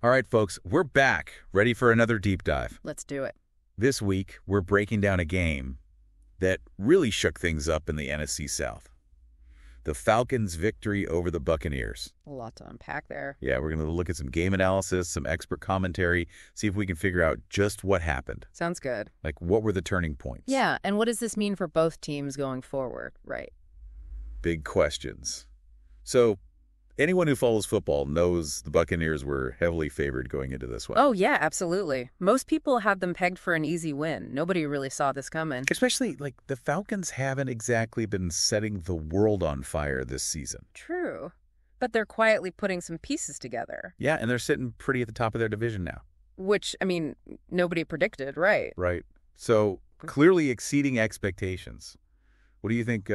All right, folks, we're back, ready for another deep dive. Let's do it. This week, we're breaking down a game that really shook things up in the NFC South. The Falcons' victory over the Buccaneers. A lot to unpack there. Yeah, we're going to look at some game analysis, some expert commentary, see if we can figure out just what happened. Sounds good. Like, what were the turning points? Yeah, and what does this mean for both teams going forward, right? Big questions. So, anyone who follows football knows the Buccaneers were heavily favored going into this one. Oh, yeah, absolutely. Most people had them pegged for an easy win. Nobody really saw this coming. Especially, the Falcons haven't exactly been setting the world on fire this season. True. But they're quietly putting some pieces together. Yeah, and they're sitting pretty at the top of their division now. Which, nobody predicted, right? Right. So, clearly exceeding expectations. What do you think,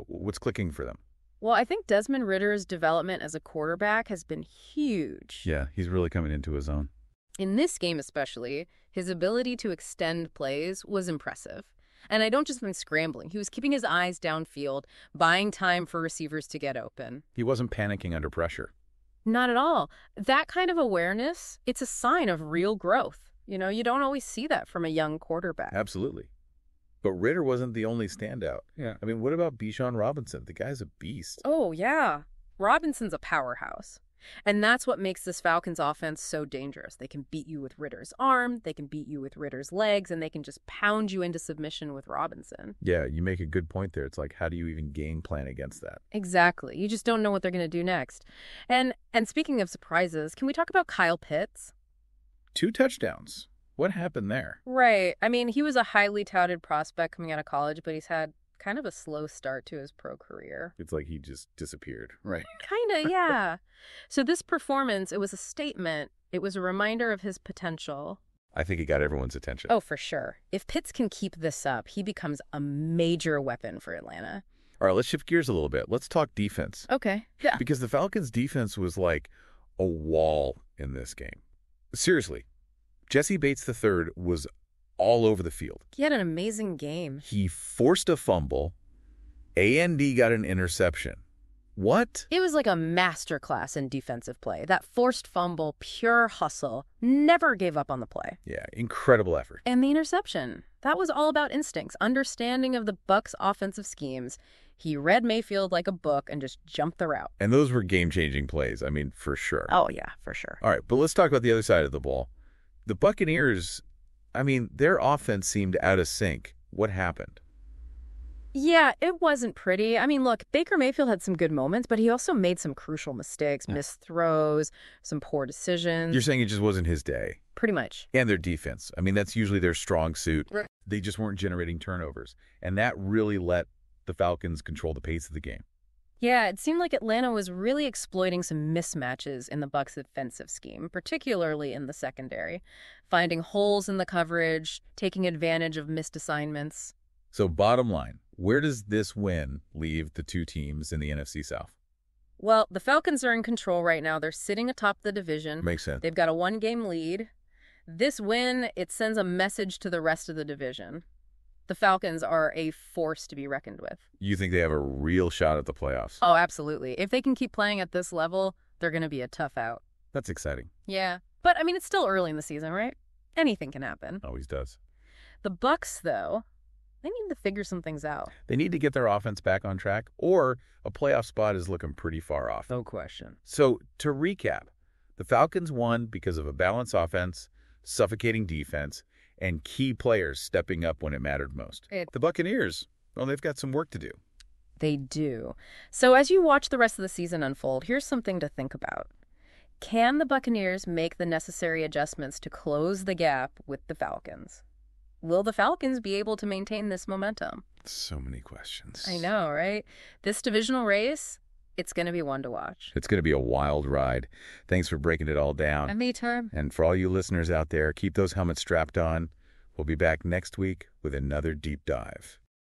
what's clicking for them? Well, I think Desmond Ritter's development as a quarterback has been huge. Yeah, he's really coming into his own. In this game especially, his ability to extend plays was impressive. And I don't just mean scrambling. He was keeping his eyes downfield, buying time for receivers to get open. He wasn't panicking under pressure. Not at all. That kind of awareness, it's a sign of real growth. You don't always see that from a young quarterback. Absolutely. But Ritter wasn't the only standout. Yeah. I mean, what about Bijan Robinson? The guy's a beast. Oh, yeah. Robinson's a powerhouse. And that's what makes this Falcons offense so dangerous. They can beat you with Ritter's arm, they can beat you with Ritter's legs, and they can just pound you into submission with Robinson. Yeah, you make a good point there. It's like, how do you even game plan against that? Exactly. You just don't know what they're going to do next. And speaking of surprises, can we talk about Kyle Pitts? 2 touchdowns. What happened there? Right. He was a highly touted prospect coming out of college, but he's had kind of a slow start to his pro career. It's like he just disappeared, right? Kind of, yeah. So this performance, it was a statement. It was a reminder of his potential. I think he got everyone's attention. Oh, for sure. If Pitts can keep this up, he becomes a major weapon for Atlanta. All right, let's shift gears a little bit. Let's talk defense. Okay. Yeah. Because the Falcons' defense was like a wall in this game. Seriously. Jesse Bates III was all over the field. He had an amazing game. He forced a fumble. A&D got an interception. What? It was like a masterclass in defensive play. That forced fumble, pure hustle, never gave up on the play. Yeah, incredible effort. And the interception. That was all about instincts, understanding of the Bucs' offensive schemes. He read Mayfield like a book and just jumped the route. And those were game-changing plays, for sure. Oh, yeah, for sure. All right, but let's talk about the other side of the ball. The Buccaneers, their offense seemed out of sync. What happened? Yeah, it wasn't pretty. Look, Baker Mayfield had some good moments, but he also made some crucial mistakes, missed throws, some poor decisions. You're saying it just wasn't his day? Pretty much. And their defense. That's usually their strong suit. Right. They just weren't generating turnovers. And that really let the Falcons control the pace of the game. Yeah, it seemed like Atlanta was really exploiting some mismatches in the Bucs' defensive scheme, particularly in the secondary, finding holes in the coverage, taking advantage of missed assignments. So bottom line, where does this win leave the 2 teams in the NFC South? Well, the Falcons are in control right now. They're sitting atop the division. Makes sense. They've got a 1-game lead. This win, it sends a message to the rest of the division. The Falcons are a force to be reckoned with. You think they have a real shot at the playoffs? Oh, absolutely. If they can keep playing at this level, they're going to be a tough out. That's exciting. Yeah. But, it's still early in the season, right? Anything can happen. Always does. The Bucs, though, they need to figure some things out. They need to get their offense back on track, or a playoff spot is looking pretty far off. No question. So, to recap, the Falcons won because of a balanced offense, suffocating defense, and key players stepping up when it mattered most. The Buccaneers, they've got some work to do. They do. So as you watch the rest of the season unfold, here's something to think about. Can the Buccaneers make the necessary adjustments to close the gap with the Falcons? Will the Falcons be able to maintain this momentum? So many questions. I know, right? This divisional race, it's going to be one to watch. It's going to be a wild ride. Thanks for breaking it all down. Anytime. And for all you listeners out there, keep those helmets strapped on. We'll be back next week with another deep dive.